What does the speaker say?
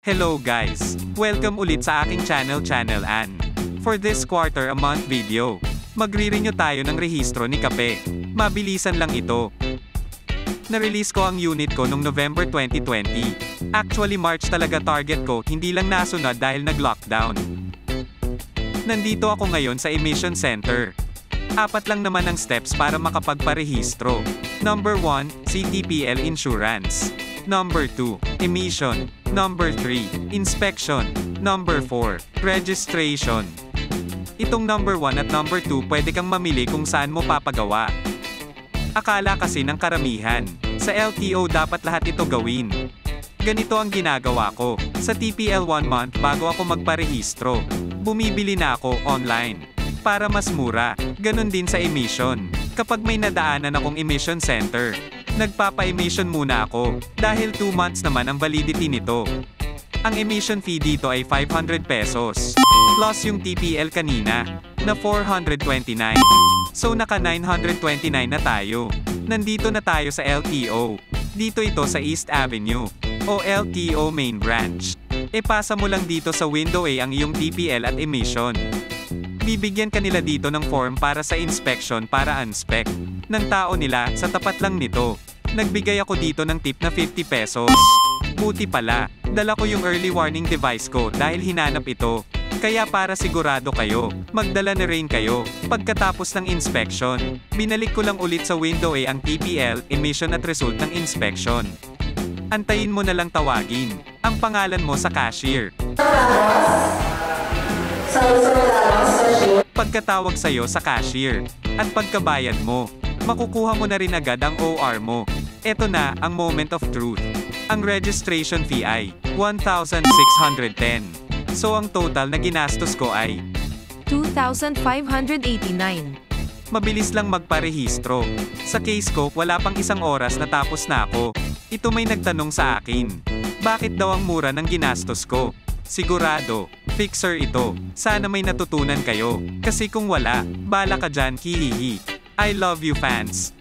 Hello guys! Welcome ulit sa aking channel Ann. For this quarter a month video, magre-renew tayo ng rehistro ni Kape. Mabilisan lang ito. Na-release ko ang unit ko noong November 2020. Actually March talaga target ko, hindi lang nasunod dahil nag-lockdown. Nandito ako ngayon sa emission center. 4 lang naman ang steps para makapagparehistro. Number 1, CTPL Insurance. Number 2, emission. Number 3, inspection. Number 4, registration. Itong number 1 at number 2 pwede kang mamili kung saan mo papagawa. Akala kasi ng karamihan, sa LTO dapat lahat ito gawin. Ganito ang ginagawa ko. Sa TPL 1 month bago ako magparehistro, bumibili na ako online. Para mas mura, ganun din sa emission. Kapag may nadaanan akong emission center, nagpapa-emission muna ako, dahil 2 months naman ang validity nito. Ang emission fee dito ay 500 pesos. Plus yung TPL kanina, na 429. So naka 929 na tayo. Nandito na tayo sa LTO. Dito ito sa East Avenue, o LTO Main Branch. Pasa mo lang dito sa window A ang iyong TPL at emission. Bibigyan kanila dito ng form para sa inspection para unspec ng tao nila, sa tapat lang nito. Nagbigay ako dito ng tip na 50 pesos. Buti pala, dala ko yung early warning device ko dahil hinanap ito. Kaya para sigurado kayo, magdala na rin kayo. Pagkatapos ng inspection, binalik ko lang ulit sa window A ang TPL, emission at result ng inspection. Antayin mo na lang tawagin ang pangalan mo sa cashier. Pagkatawag sa'yo sa cashier, at pagkabayad mo, makukuha mo na rin agad ang OR mo. Eto na, ang moment of truth. Ang registration fee ay 1,610. So ang total na ginastos ko ay 2,589. Mabilis lang magparehistro. Sa case ko, wala pang 1 oras na tapos na ako. Ito may nagtanong sa akin, bakit daw ang mura ng ginastos ko? Sigurado, fixer ito. Sana may natutunan kayo. Kasi kung wala, bala ka dyan, hihihi. I love you fans.